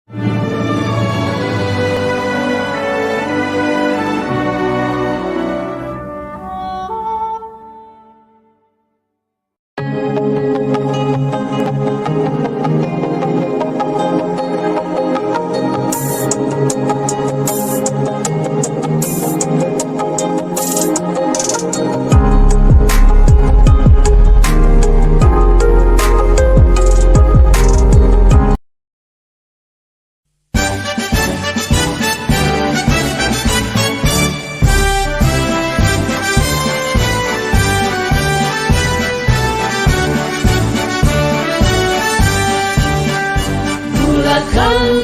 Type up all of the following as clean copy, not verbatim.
Bulatkan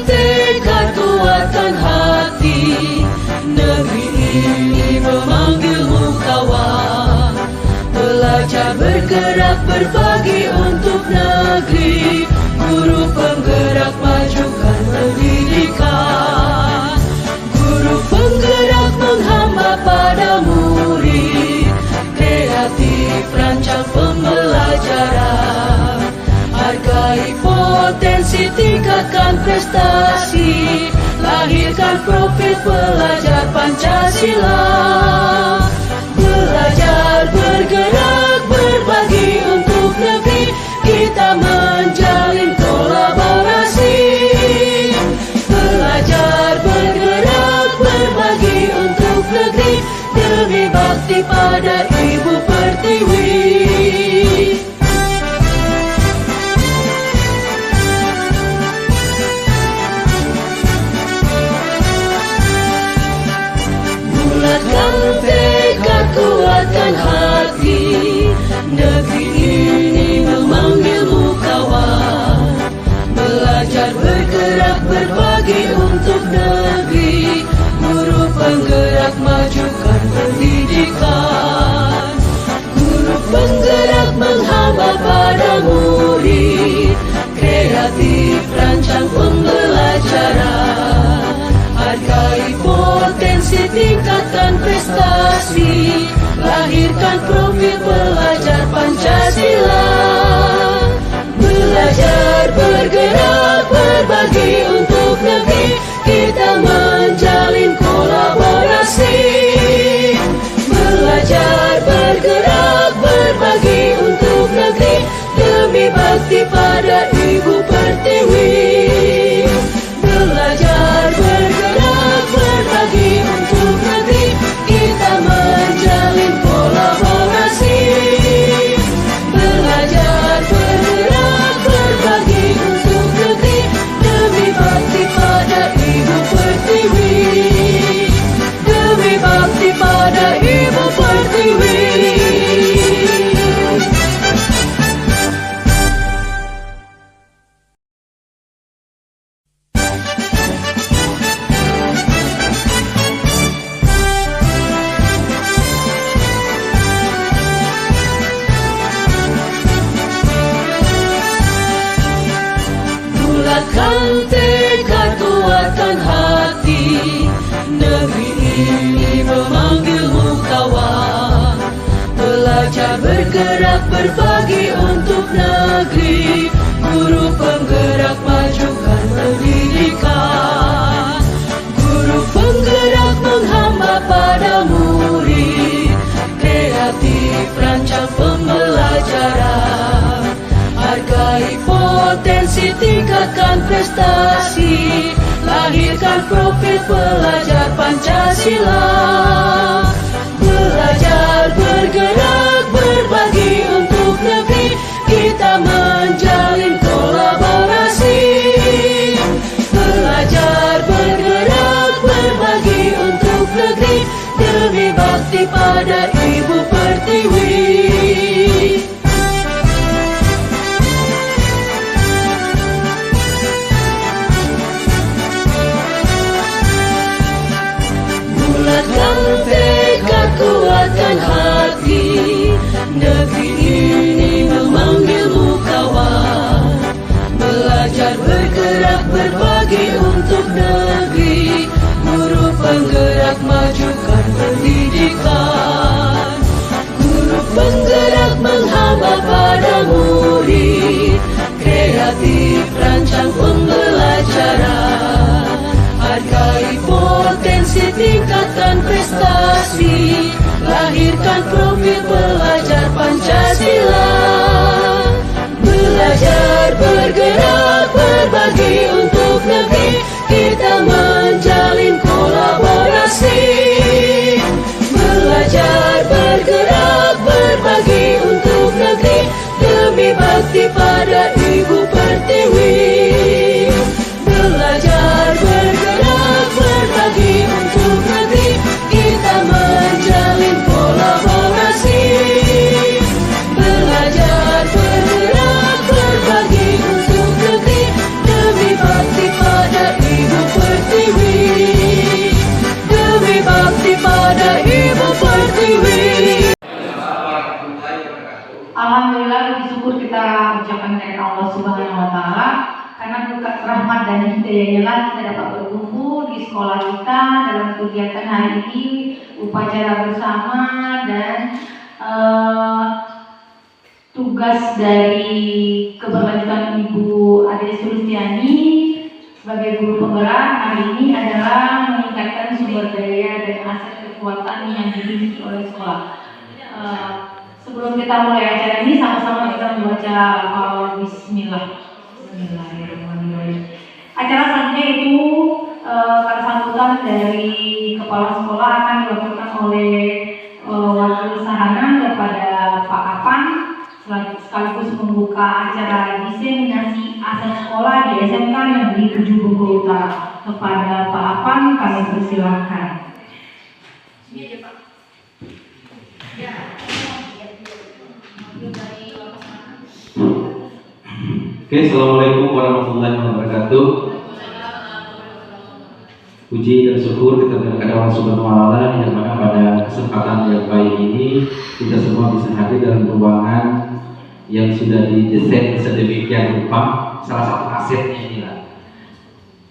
tekad, kuatkan hati. Negeri ini memanggilmu kawan. Belajar, bergerak, berbagi untuk negeri. Guru penggerak, majukan pendidikan. Guru penggerak menghamba pada murid. Kreatif, rancang pembelajaran. Hargai potensi, tingkatkan prestasi. Lahirkan profil pelajar Pancasila. Belajar, bergerak, berbagi untuk negeri. Kita menjalin kolaborasi. Belajar, bergerak, berbagi untuk negeri. Demi bakti pada Ibu Pertiwi. Bulatkan tekad, kuatkan hati. Negeri ini memanggilmu kawan. Belajar, bergerak, berbagi untuk negeri. Guru penggerak, majukan pendidikan. Guru penggerak menghamba pada murid. Kreatif, rancang pembelajaran. Hargai potensi, tingkatkan prestasi. Lahirkan profil pelajar Pancasila. Belajar, bergerak, berbagi untuk negeri. Kita menjalin kolaborasi. Belajar, bergerak, berbagi untuk negeri. Demi bakti pada Ibu Pertiwi. Belajar, bergerak, berbagi untuk negeri. Kita menjalin kolaborasi. Belajar, bergerak, berbagi untuk negeri. Demi bakti pada Ibu Pertiwi. Demi bakti pada Ibu Pertiwi. Bulatkan tekad, kuatkan hati. Negeri ini memanggilmu kawan. Belajar, bergerak, berbagi untuk negeri. Guru penggerak, majukan pendidikan. Guru penggerak menghamba pada murid. Kreatif, rancang pembelajaran. Hargai potensi, tingkatkan prestasi. Lahirkan profil pelajar Pancasila. Belajar, bergerak, berbagi untuk negeri. Kita menjalin kolaborasi. Belajar, bergerak, berbagi untuk negeri. Demi bakti pada Ibu Pertiwi. Bulatkan tekad, kuatkan hati. Negeri ini memanggilmu kawan. Belajar, bergerak, berbagi untuk negeri. Guru penggerak, majukan pendidikan. Guru penggerak menghamba pada murid. Kreatif, rancang pembelajaran. tingkatkan prestasi, lahirkan profil pelajar Pancasila. Belajar, bergerak, berbagi untuk negeri, kita menjalin kolaborasi. Belajar, bergerak, berbagi untuk negeri, demi bakti pada Ibu Pertiwi. Belajar, bergerak, berbagi untuk negeri, kita menjalin kolaborasi. Belajar, bergerak, berbagi untuk negeri, demi bakti pada Ibu Pertiwi. Demi bakti pada Ibu Pertiwi. Alhamdulillah, puji syukur kita ucapkan kepada Allah Subhanahu wa Ta'ala, karena berkat rahmat dan hidayahnya lah kita dapat berkumpul di sekolah kita dalam kegiatan hari ini, upacara bersama dan tugas dari keberlanjutan Ibu Ade Sulistiani sebagai guru penggerak hari ini adalah meningkatkan sumber daya dan aset kekuatan yang dimiliki oleh sekolah. Sebelum kita mulai acara ini, sama-sama kita membaca Bismillah. Bismillahirrahmanirrahim. Acara selanjutnya itu kata sambutan dari kepala sekolah akan dilakukan oleh wakil sahana kepada Pak Apan, sekaligus membuka acara diseminasi aset sekolah di SMK yang di 7 Bengkulu Utara. Kepada Pak Apan kami persilahkan. Ini aja Pak. Ya. Oke, assalamualaikum warahmatullahi wabarakatuh. Puji dan syukur kita berikan kepada Allah Subhanahu wa Ta'ala yang mana pada kesempatan yang baik ini kita semua bisa hadir dalam ruangan yang sudah didesain sedemikian rupa. Salah satu asetnya inilah.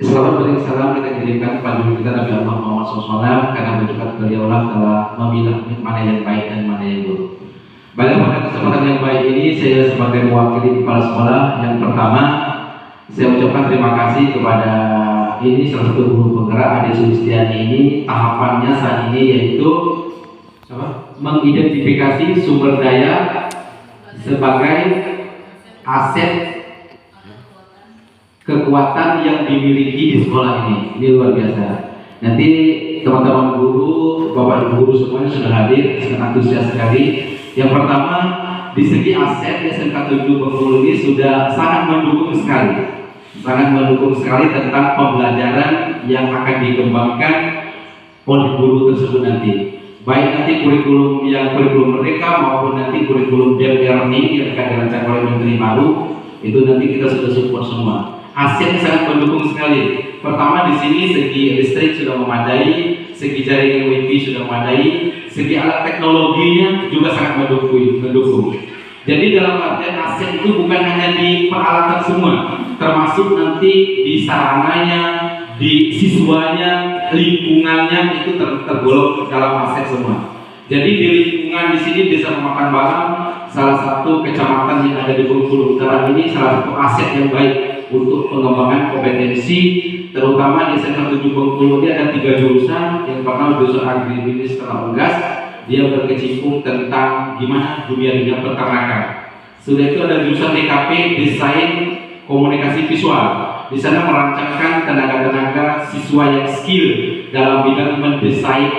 Selamat beri salam kita kirimkan kepada kita Nabi Allah Muhammad SAW, karena berkat beliaulah telah memilah mana yang baik dan mana yang buruk. Baik, pada kesempatan yang baik ini saya sebagai mewakili kepala sekolah yang pertama saya ucapkan terima kasih kepada ini salah satu guru penggerak Ade Sulistiani ini. Tahapannya saat ini yaitu mengidentifikasi sumber daya sebagai aset kekuatan yang dimiliki di sekolah ini. Ini luar biasa. Nanti teman-teman guru, bapak ibu guru semuanya sudah hadir, sangat antusias sekali. Yang pertama, di segi aset SMK 7 Bengkulu ini sudah sangat mendukung sekali tentang pembelajaran yang akan dikembangkan oleh guru tersebut nanti. Baik nanti kurikulum mereka maupun nanti kurikulum learning yang akan dirancang oleh Menteri baru, itu nanti kita sudah support semua. Aset sangat mendukung sekali. Pertama di sini segi listrik sudah memadai, segi jaringan wifi sudah memadai, segi alat teknologinya juga sangat mendukung. Jadi dalam artian aset itu bukan hanya di peralatan semua, termasuk nanti di sarananya, di siswanya, lingkungannya itu tergolong dalam aset semua. Jadi di lingkungan di sini Desa Pemakan Balang, salah satu kecamatan yang ada di Bengkulu Utara ini salah satu aset yang baik untuk pengembangan kompetensi, terutama di SMK 7 Bengkulu ini ada 3 jurusan. Yang pertama jurusan agribisnis ternak unggas, dia berkecimpung tentang gimana dunia peternakan. Sudah itu ada jurusan DKP, desain komunikasi visual. Di sana merancangkan tenaga-tenaga siswa yang skill dalam bidang mendesain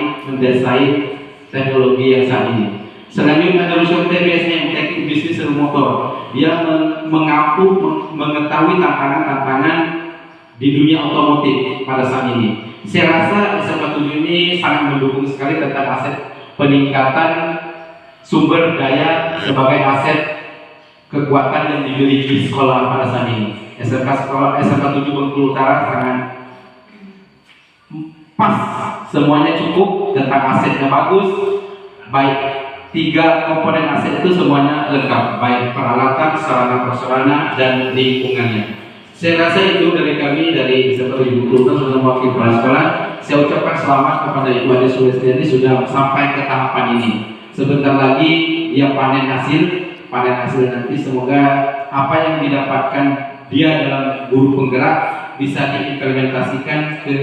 teknologi yang saat ini. Selanjutnya ada jurusan TBSM, teknik bisnis dan motor. Dia mengetahui tantangan-tantangan di dunia otomotif pada saat ini. Saya rasa SMK 7 ini sangat mendukung sekali tentang aset peningkatan sumber daya sebagai aset kekuatan yang dimiliki sekolah pada saat ini. SMK 7 Bengkulu Utara sangat pas, semuanya cukup, tentang asetnya bagus, baik 3 komponen aset itu semuanya lengkap, baik peralatan, sarana-prasarana dan lingkungannya. Saya rasa itu dari kami dari SMK 7 Bengkulu Utara sudah mewakili kepala sekolah. Saya ucapkan selamat kepada Ibu Ade Sulistiani sudah sampai ke tahapan ini. Sebentar lagi dia panen hasil nanti, semoga apa yang didapatkan dia dalam guru penggerak bisa diimplementasikan ke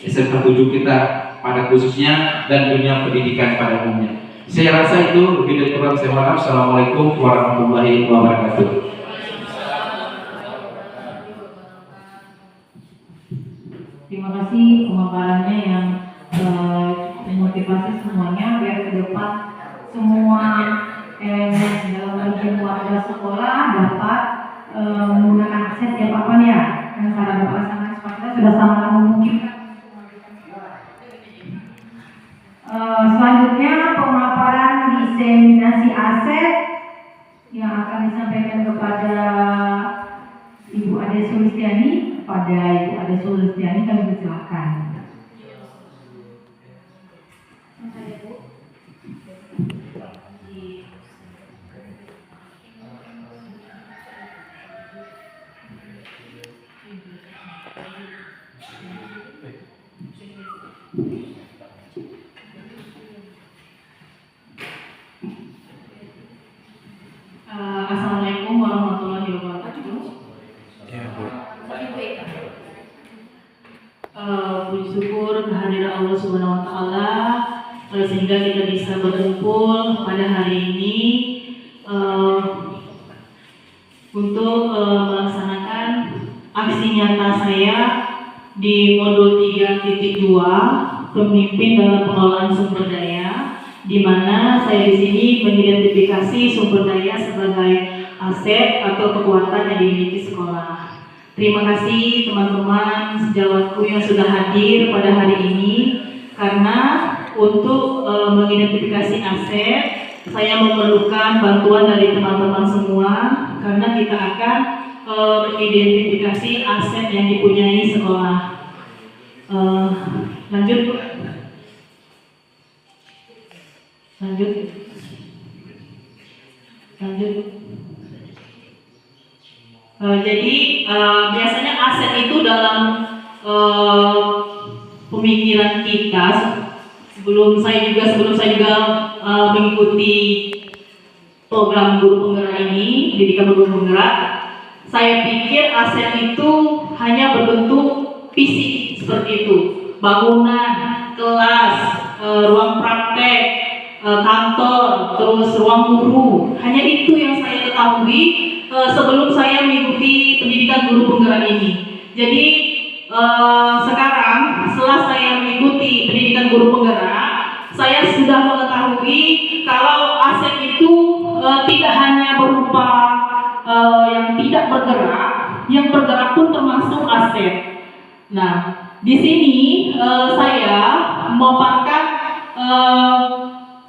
SMK 7 kita pada khususnya dan dunia pendidikan pada umumnya. Saya rasa itu lebih dari kurang saya mohon maaf. Assalamualaikum warahmatullahi wabarakatuh. Terima kasih pemaparannya yang memotivasi semuanya biar ke depan semua elemen dalam bagian warga sekolah dapat menggunakan akses tiap apa ya, yang sarana prasarana sekolah kita sudah sangat memungkinkan. Selanjutnya pemaparan diseminasi aset yang akan disampaikan kepada Ibu Ade Sulistiani. Pada Ibu Ade Sulistiani kami persilakan. Assalamualaikum warahmatullahi wabarakatuh. Puji syukur kehadiran Allah Subhanahu wa taala sehingga kita bisa berkumpul pada hari ini untuk melaksanakan aksi nyata saya di modul 3.2 pemimpin dalam pengelolaan sumber daya, di mana saya di sini mengidentifikasi sumber daya sebagai aset atau kekuatan yang dimiliki sekolah. Terima kasih teman-teman sejawatku yang sudah hadir pada hari ini, karena untuk mengidentifikasi aset saya memerlukan bantuan dari teman-teman semua, karena kita akan mengidentifikasi aset yang dipunyai sekolah. Lanjut. Jadi biasanya aset itu dalam pemikiran kita sebelum saya juga mengikuti program guru penggerak ini, pendidikan guru penggerak, saya pikir aset itu hanya berbentuk fisik seperti itu, bangunan, kelas, ruang praktek, kantor, terus ruang guru. Hanya itu yang saya ketahui sebelum saya mengikuti pendidikan guru penggerak ini. Jadi sekarang setelah saya mengikuti pendidikan guru penggerak, saya sudah mengetahui kalau aset itu tidak hanya berupa yang tidak bergerak, yang bergerak pun termasuk aset. Nah, di sini saya memaparkan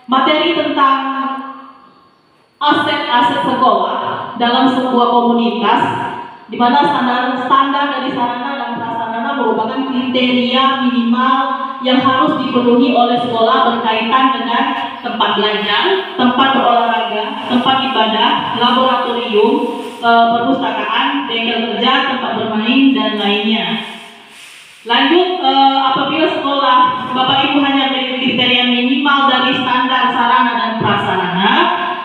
materi tentang aset-aset sekolah dalam sebuah komunitas, di mana standar dari sarana dan prasarana merupakan kriteria minimal yang harus dipenuhi oleh sekolah berkaitan dengan tempat belajar, tempat berolahraga, tempat ibadah, laboratorium, perpustakaan, bengkel kerja, tempat bermain, dan lainnya. Lanjut, apabila sekolah Bapak Ibu hanya memiliki kriteria minimal dari standar sarana dan prasarana,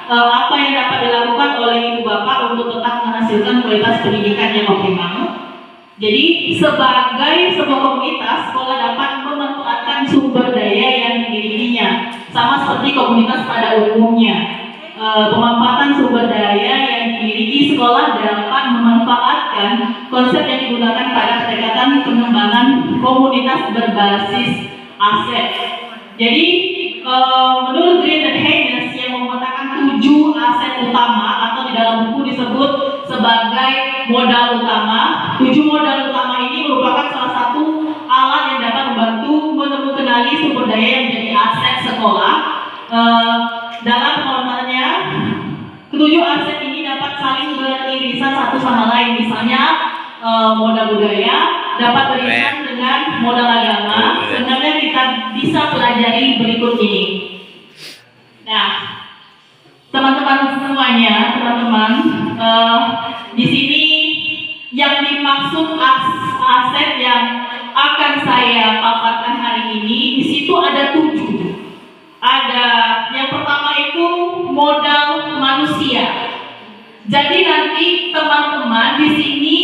apa yang dapat dilakukan oleh Ibu Bapak untuk tetap menghasilkan kualitas pendidikan yang optimal? Jadi sebagai sebuah komunitas, sekolah dapat memanfaatkan sumber daya yang dimilikinya, sama seperti komunitas pada umumnya. Pemanfaatan sumber daya yang dimiliki sekolah dapat memanfaatkan konsep yang digunakan pada pendekatan pengembangan komunitas berbasis aset. Jadi menurut Green dan Haynes yang memetakan 7 aset utama atau di dalam buku disebut sebagai modal utama. 7 modal utama ini merupakan salah satu alat yang dapat membantu menemukan sumber daya yang menjadi aset sekolah. Dalam pengelolaannya, 7 aset ini dapat saling beririsan satu sama lain. Misalnya modal budaya dapat beririsan dengan modal agama. Sebenarnya kita bisa pelajari berikut ini. Nah, teman-teman semuanya, di sini yang dimaksud aset yang akan saya paparkan hari ini, di situ ada 7. Ada yang pertama itu modal manusia. Jadi nanti teman-teman di sini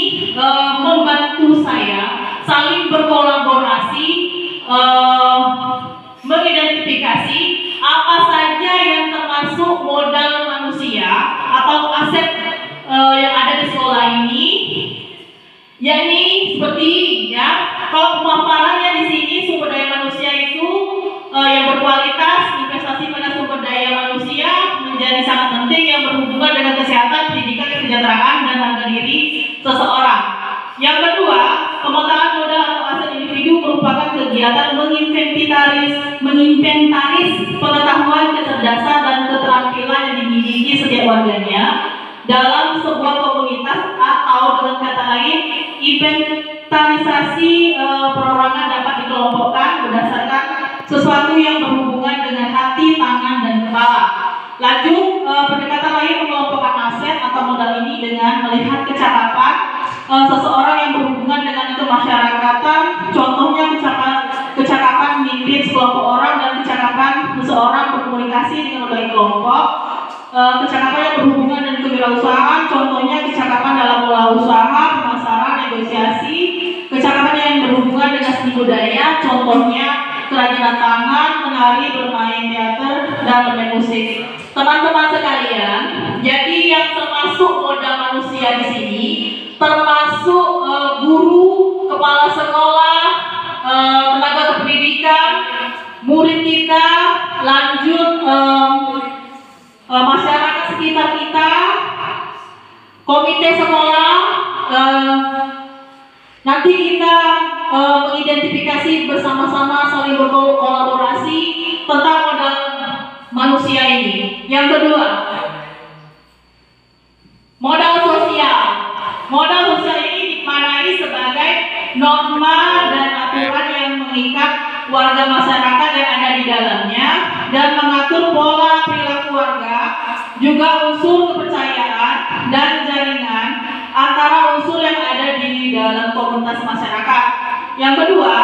membantu saya saling berkolaborasi eh, mengidentifikasi apa saja yang termasuk modal manusia atau aset yang ada di sekolah ini, yakni seperti ya, kalau pemaparannya di sini sumber daya manusia itu yang berkualitas, investasi pada sumber daya manusia menjadi sangat penting yang berhubungan dengan kesehatan, pendidikan, kesejahteraan dan harga diri seseorang. Yang kedua, pemetaan modal atau aset individu merupakan kegiatan menginventaris pengetahuan, kecerdasan dan keterampilan yang dimiliki setiap warganya dalam sebuah komunitas, atau dengan kata lain, inventarisasi perorangan dapat dikelompokkan berdasarkan sesuatu yang berhubungan dengan hati, tangan, dan kepala. Lanjut, pendekatan lain mengelompokkan aset atau modal ini dengan melihat kecakapan seseorang yang berhubungan dengan kemasyarakatan. Contohnya kecakapan memimpin sekelompok orang dan kecakapan seseorang berkomunikasi dengan berbagai kelompok. Kecakapan yang berhubungan dengan kewirausahaan, contohnya kecakapan dalam pola usaha, pemasaran, negosiasi. Kecakapan yang berhubungan dengan seni budaya, contohnya kerajinan tangan, menari, bermain teater, dan bermain musik. Teman-teman sekalian, jadi yang termasuk modal manusia di sini termasuk guru, kepala sekolah, tenaga kependidikan, murid kita, lanjut masyarakat sekitar kita, komite sekolah. Nanti kita mengidentifikasi bersama-sama, saling berkolaborasi tentang modal manusia ini. Yang kedua, modal sosial. Modal sosial ini dimaknai sebagai norma dan aturan yang mengikat warga masyarakat yang ada di dalamnya dan mengatur pola perilaku warga, juga unsur kepercayaan dan jaringan antara unsur yang ada di dalam komunitas masyarakat. Yang kedua,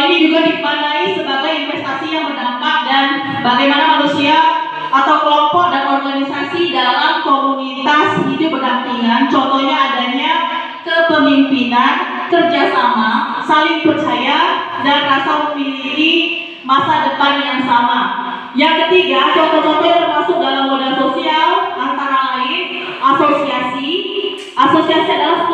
ini juga dimaknai sebagai investasi yang berdampak dan bagaimana manusia atau kelompok dan organisasi dalam komunitas hidup berdampingan. Contohnya adanya kepemimpinan, kerjasama, saling percaya, dan rasa memiliki masa depan yang sama. Yang ketiga, contoh-contoh yang termasuk dalam modal sosial antara lain asosiasi. Asosiasi adalah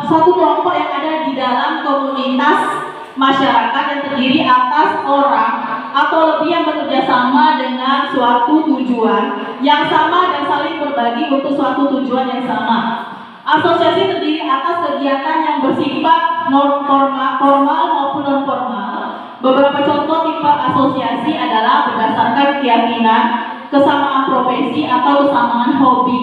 suatu kelompok yang ada di dalam komunitas masyarakat yang terdiri atas orang atau lebih yang bekerja sama dengan suatu tujuan yang sama dan saling berbagi untuk suatu tujuan yang sama. Asosiasi terdiri atas kegiatan yang bersifat formal maupun non formal. Beberapa contoh tipe asosiasi adalah berdasarkan keyakinan, kesamaan profesi atau kesamaan hobi.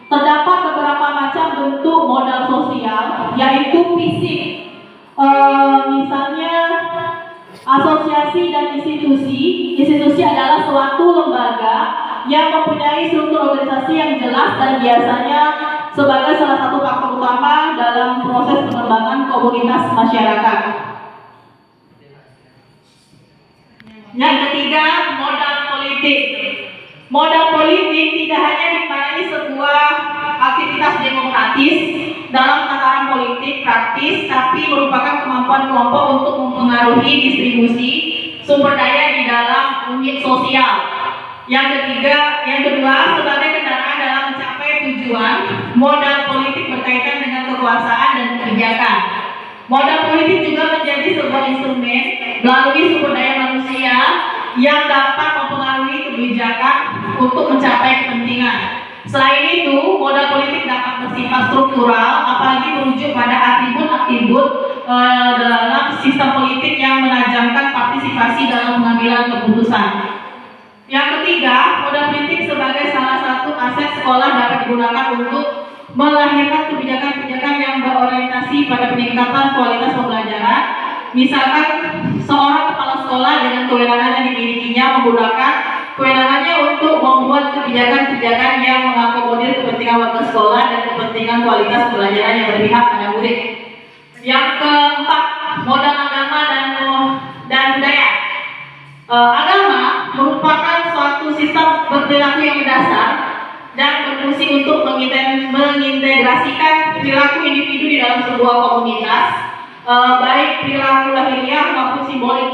Terdapat beberapa macam bentuk modal sosial, yaitu fisik. Misalnya asosiasi dan institusi. Institusi adalah suatu lembaga yang mempunyai struktur organisasi yang jelas dan biasanya sebagai salah satu faktor utama dalam proses pengembangan komunitas masyarakat. Yang ketiga, modal politik. Modal politik tidak hanya dimaknai sebuah aktivitas demokratis dalam tataran politik praktis, tapi merupakan kemampuan kelompok untuk mempengaruhi distribusi sumber daya di dalam unit sosial. Yang kedua, sebagai kendaraan dalam mencapai tujuan. Modal politik berkaitan dengan kekuasaan dan kebijakan. Modal politik juga menjadi sebuah instrumen melalui sumber daya manusia yang dapat mempengaruhi kebijakan untuk mencapai kepentingan. Selain itu, modal politik dapat bersifat struktural, apalagi merujuk pada atribut-atribut dalam sistem politik yang menajamkan partisipasi dalam pengambilan keputusan. Yang ketiga, modal politik sebagai salah satu aset sekolah dapat digunakan untuk melahirkan kebijakan-kebijakan yang berorientasi pada peningkatan kualitas pembelajaran. Misalkan seorang kepala sekolah dengan kewenangan yang dimilikinya menggunakan kewenangannya untuk membuat kebijakan-kebijakan yang mengakomodir kepentingan warga sekolah dan kepentingan kualitas pembelajaran yang berpihak pada murid. Yang keempat, modal agama dan budaya. Agama merupakan suatu sistem berperilaku yang mendasar dan berfungsi untuk mengintegrasikan perilaku individu di dalam sebuah komunitas. baik perilaku lahiriah maupun simbolik.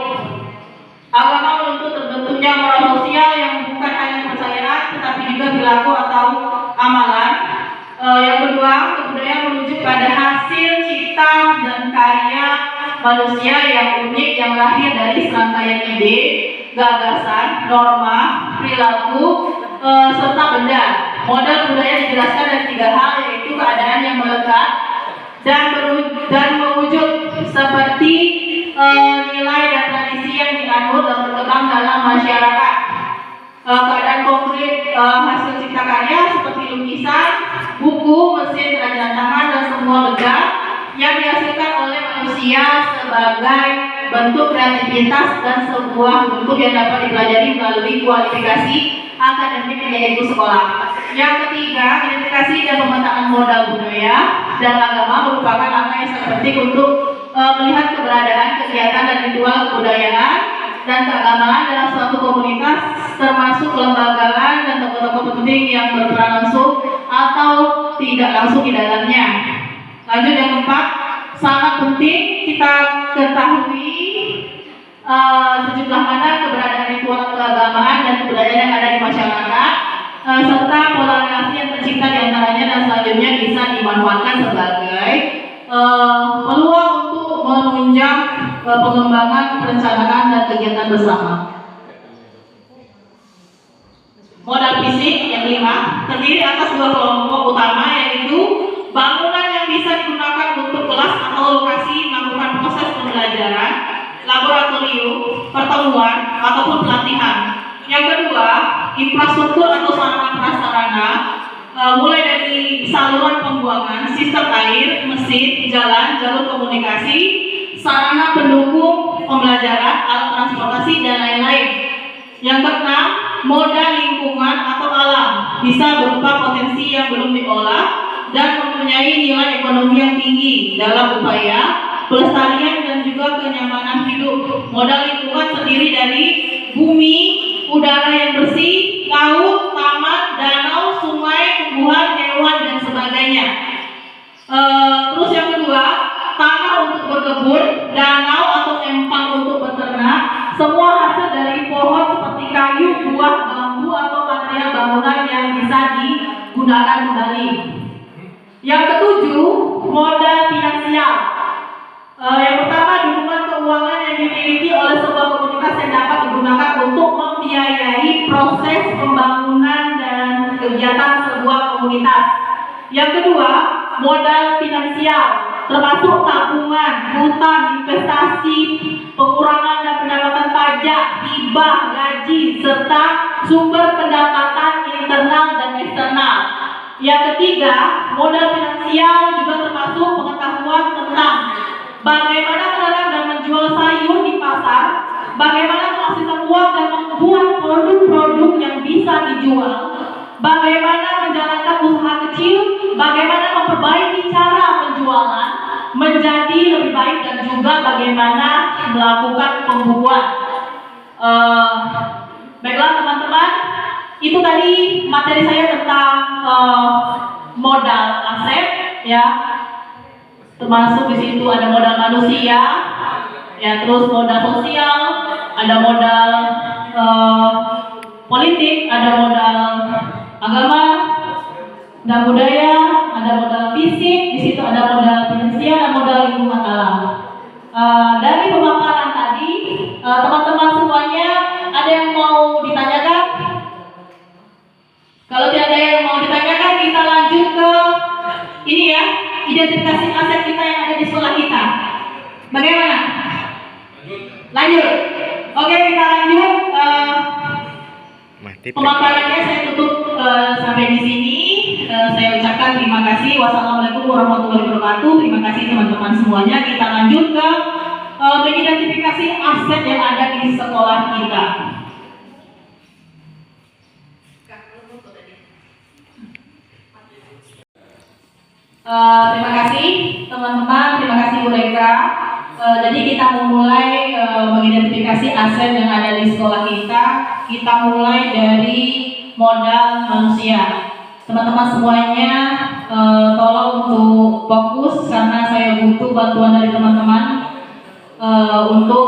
Agama menuntut terbentuknya moral sosial yang bukan hanya kepercayaan tetapi juga perilaku atau amalan. Yang kedua, kebudayaan merujuk pada hasil cipta dan karya manusia yang unik yang lahir dari serangkaian ide, gagasan, norma, perilaku, serta benda. Modal budaya dijelaskan dari 3 hal, yaitu keadaan yang melekat dan mewujud seperti nilai dan tradisi yang dianut dan berkembang dalam masyarakat. Keadaan konkret hasil cipta karya seperti lukisan, buku, mesin kerajinan tangan dan semua benda yang dihasilkan oleh manusia sebagai bentuk kreativitas dan sebuah bentuk yang dapat dipelajari melalui kualifikasi akademik yaitu sekolah. Yang ketiga, identifikasi dan pemetaan modal budaya dan agama merupakan langkah yang sangat penting untuk melihat keberadaan kegiatan dan ritual kebudayaan dan keagamaan dalam suatu komunitas, termasuk kelembagaan dan tokoh-tokoh penting yang berperan langsung atau tidak langsung di dalamnya. Lanjut yang keempat, sangat penting kita ketahui sejumlah mana keberadaan ritual keagamaan dan kebudayaan yang ada di masyarakat, serta pola relasi yang tercipta di antaranya dan selanjutnya bisa dimanfaatkan sebagai peluang untuk menunjang pengembangan, perencanaan dan kegiatan bersama. Modal fisik yang 5 terdiri atas 2 kelompok utama, yaitu bangunan yang bisa digunakan untuk kelas atau lokasi melakukan proses pembelajaran, laboratorium, pertemuan ataupun pelatihan. Yang kedua, infrastruktur atau sarana prasarana, mulai dari saluran pembuangan, sistem air, mesin, jalan, jalur komunikasi, sarana pendukung pembelajaran, alat transportasi dan lain-lain. Yang keenam, modal lingkungan atau alam, bisa berupa potensi yang belum diolah dan mempunyai nilai ekonomi yang tinggi dalam upaya pelestarian dan juga kenyamanan hidup. Modal lingkungan terdiri dari bumi, udara yang bersih, laut, taman, danau, sungai, tumbuhan, hewan dan sebagainya. Terus yang kedua, tanah untuk berkebun, danau atau empang untuk beternak, semua hasil dari pohon seperti kayu, buah, bambu atau material bangunan yang bisa digunakan kembali. Yang ketujuh, modal finansial. Yang pertama, dukungan keuangan yang dimiliki oleh sebuah komunitas yang dapat digunakan untuk membiayai proses pembangunan dan kegiatan sebuah komunitas. Yang kedua, modal finansial, termasuk tabungan, hutang, investasi, pengurangan dan pendapatan pajak, hibah, gaji, serta sumber pendapatan internal dan eksternal. Yang ketiga, modal finansial juga termasuk pengetahuan tentang bagaimana menanam dan menjual sayur di pasar, bagaimana menghasilkan uang dan membuat produk-produk yang bisa dijual, bagaimana menjalankan usaha kecil, bagaimana memperbaiki cara penjualan menjadi lebih baik dan juga bagaimana melakukan pembukuan. Baiklah teman-teman, itu tadi materi saya tentang modal aset, ya. Termasuk di situ ada modal manusia, ya, terus modal sosial, ada modal politik, ada modal agama dan budaya, ada modal fisik, di situ ada modal finansial dan modal lingkungan alam. Dari pemaparan tadi, teman-teman semuanya ada yang mau ditanyakan? Kalau tidak ada yang mau ditanyakan, kita lanjut ke ini ya, identifikasi aset kita yang ada di sekolah kita. Bagaimana? Lanjut. Oke, kita lanjut. Pemaparannya saya tutup sampai di sini. Saya ucapkan terima kasih. Wassalamualaikum warahmatullahi wabarakatuh. Terima kasih teman-teman semuanya. Kita lanjut ke mengidentifikasi aset yang ada di sekolah kita. Terima kasih teman-teman, terima kasih Bu Reka. Jadi kita memulai mengidentifikasi aset yang ada di sekolah kita. Kita mulai dari modal manusia. Teman-teman semuanya, tolong untuk fokus karena saya butuh bantuan dari teman-teman untuk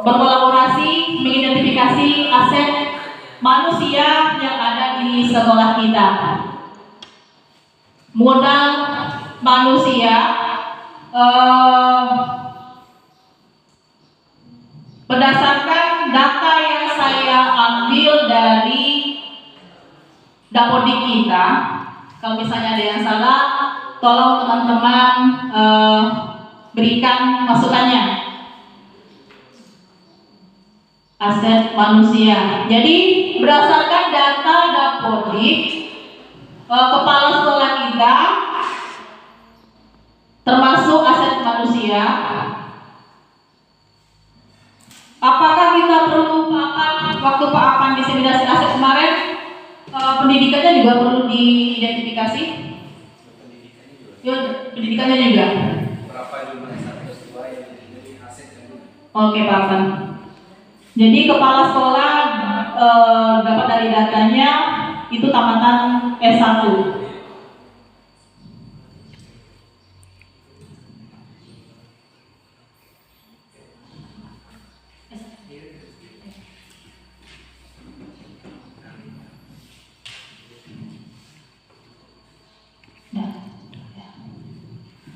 berkolaborasi mengidentifikasi aset manusia yang ada di sekolah kita. Modal manusia berdasarkan data yang saya ambil dari Dapodik kita. Kalau misalnya ada yang salah, tolong teman-teman berikan masukannya. Aset manusia. Jadi berdasarkan data Dapodik, kepala sekolah kita termasuk aset manusia. Apakah kita perlu waktu Pak Akan diseminasi aset kemarin? Pendidikannya juga perlu diidentifikasi. Pendidikannya juga. Berapa jumlah siswa yang jadi aset yang Oke, Pak Akan. Jadi kepala sekolah dapat dari datanya itu tamatan S1.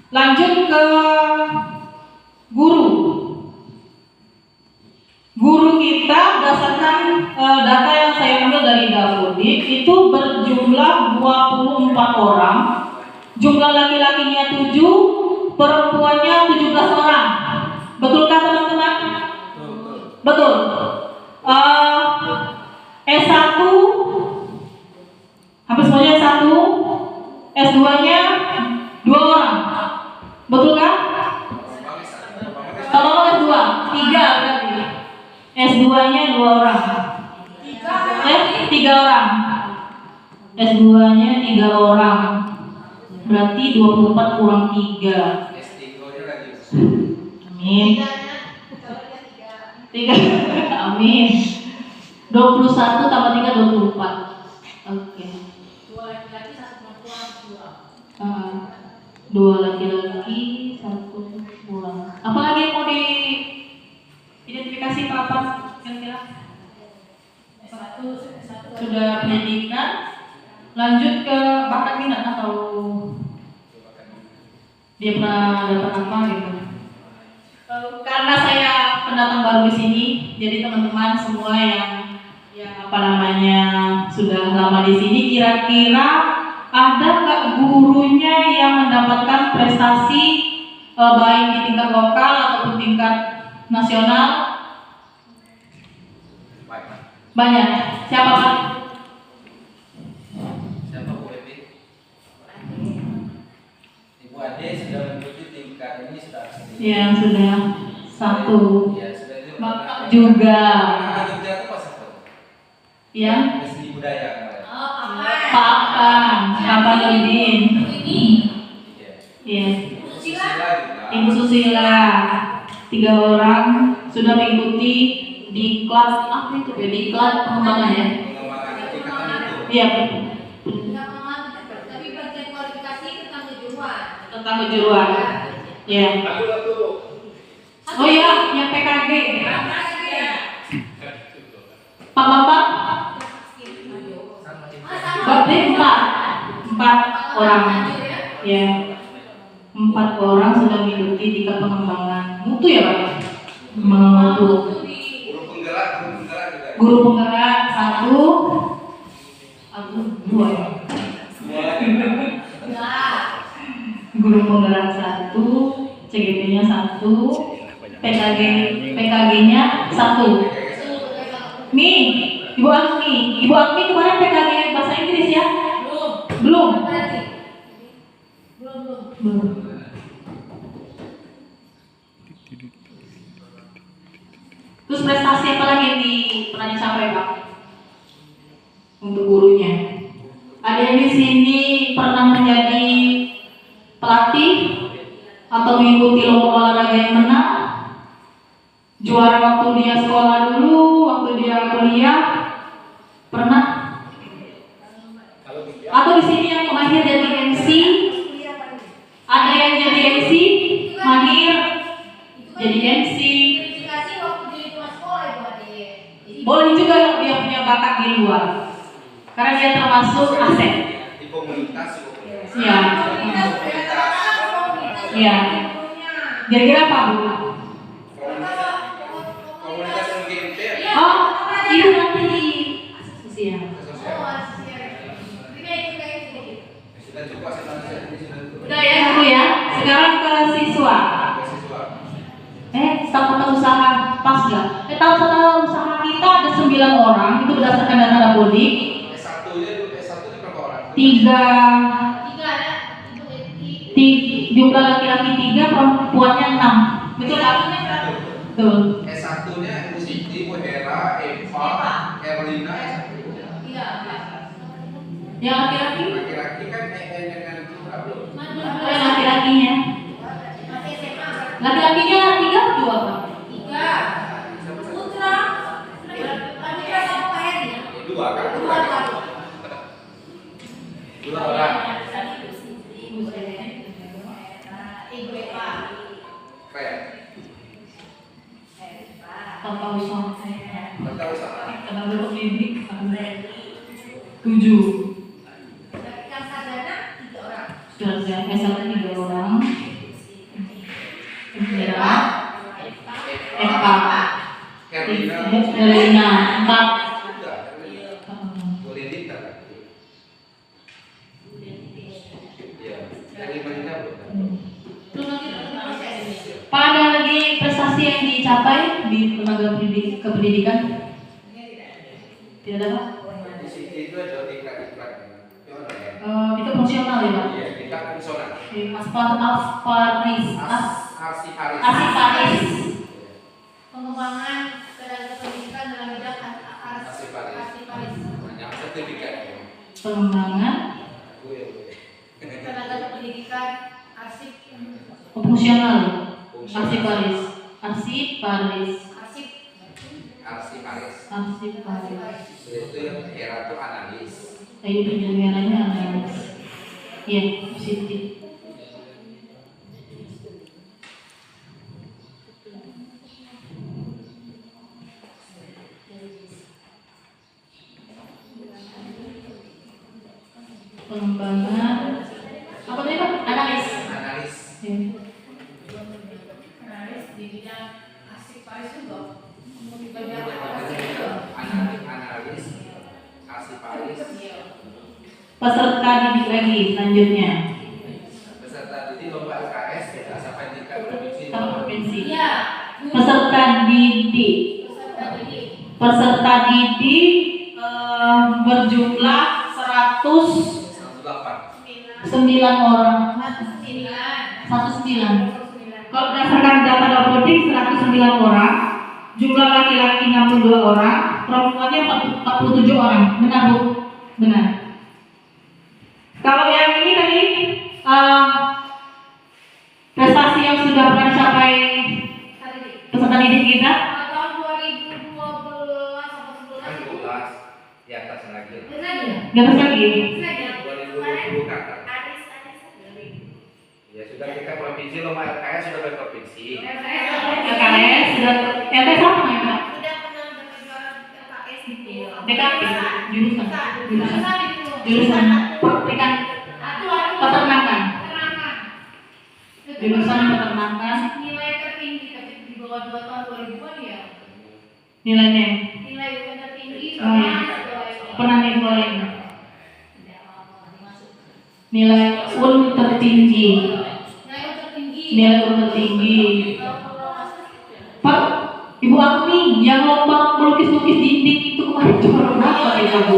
Lanjut ke guru. Guru kita berdasarkan data yang saya ambil dari Dapodik itu berjumlah 24 orang. Jumlah laki-lakinya 7, perempuannya 17 orang. Betulkah teman-teman? Betul. S1 hampir semuanya S1, S2-nya 2 orang. Betul kan? Kalau S2, 3 berarti. S2-nya 2 orang. 3 orang. S2-nya 3 orang. Berarti 24 kurang 3. Amin. 3. Amin. 21 tambah 3 24. Oke. 2 laki-laki, 1 perempuan. Apalagi yang mau diidentifikasi Pak kira-kira? Sudah pendidikan. Lanjut ke bakat minat atau dia pernah dapat apa gitu. Karena saya pendatang baru di sini, jadi teman-teman semua yang sudah lama di sini, kira-kira ada nggak gurunya yang mendapatkan prestasi baik di tingkat lokal ataupun tingkat nasional? Banyak. Siapa Pak? Siapa Bu Evi? Ibu Ade sudah mengikuti tingkat ini sudah. Ya sudah 1. Ya sudah itu. Bapak juga. Jogja itu pas apa? Ya. Seni budaya kemarin. Pak Kapanudin. Iya. Ibu Susila. 3 orang sudah mengikuti di kelas apa itu ya? Di kelas pengembangan ya. Pengembangan tingkatan itu. Iya. Tapi bagian kualifikasi tentang kejuruan. Tentang kejuruan. Ya. Oh iya, yang PKG. Pak Bapak. Berarti 4 orang. Ya. 4 orang sudah mengikuti tingkat pengembangan mutu ya Pak? Mutu. Guru penggerak 1. Aku 2 ya. Guru penggerak 1, CGP-nya 1, PKG-nya 1. Mi, Ibu Agni kemarin PKG bahasa Inggris ya? Belum. Terus prestasi apa lagi yang pernah dicapai Pak? Untuk gurunya. Ada yang di sini pernah menjadi pelatih atau mengikuti lomba olahraga yang menang? Juara waktu dia sekolah dulu, waktu dia kuliah? Pernah? Atau di sini karena dia termasuk aset. Di komunitas. Iya. Iya. Kira-kira apa Bu? Komunitas LGBT. Oh, itu nanti di sosial. Sudah cukup Udah ya Bu ya. Sekarang ke siswa. Tata usaha pas gak? Tata usaha kita ada 9 orang, itu berdasarkan data Dapodik. S1-nya berapa orang? 3 jumlah laki-laki 3, perempuannya 6. Betul tak? Betul. S1-nya Bu Siti, Bu Hera, Eva, Erlina, S1. Yang laki-laki? Laki-laki kan dengan Citra belum? Oh, yang laki-lakinya. Laki-lakinya 3 atau 2 Pak? Dua kan? Dua orang. Keren. Tata usaha. Tata usaha. Karena belum didik. 7. Sudah S1 3 orang. Hera, Eva, Erlina 4. Boleh dita. Ya, dari mana Pak, ada lagi prestasi yang dicapai di lembaga kependidikan? Tidak ada Pak? Di situ ada diklat-diklat. Itu fungsional ya Pak? Iya, diklat fungsional. Arsiparis. Pengembangan tenaga pendidikan dalam bidang arsiparis. Banyak sertifikat. Pengembangan Tenaga pendidikan arsip fungsional. Fungsional. Arsiparis. Arsiparis. Itu yang era itu analis. Ayo penyelenggaraannya analis. Iya, positif. Pengembangan apa tadi Pak? Analis. Ya. analis di bidang arsiparis juga. Analis, arsiparis. Peserta didik lagi selanjutnya. Peserta didik lomba LKS ya, sampai tingkat provinsi. Iya. Peserta didik. Peserta didik berjumlah 109 orang. 109. Kalau berdasarkan data Dapodik 109 orang, jumlah laki-laki 62 orang, perempuannya 47 orang. Benar Bu? Benar. Kalau yang ini tadi prestasi yang sudah pernah dicapai peserta didik kita Tahun 2012 atau 11. Di atas lagi. di atas lagi. 2020 kan? Ya sudah kita provinsi lomba LKS sudah berprovinsi. LKS sudah LKS apa ya Pak? DKP jurusan peternakan. Jurusan peternakan. Nilai tertinggi tapi di bawah 2 tahun 2000-an ya. Nilainya Nilai UN tertinggi Oh, iya. pernah nilai nilai UN tertinggi. Nilai UN tertinggi. Pak, Ibu Agni yang lomba melukis-lukis dinding itu kemarin juara berapa ya Bu?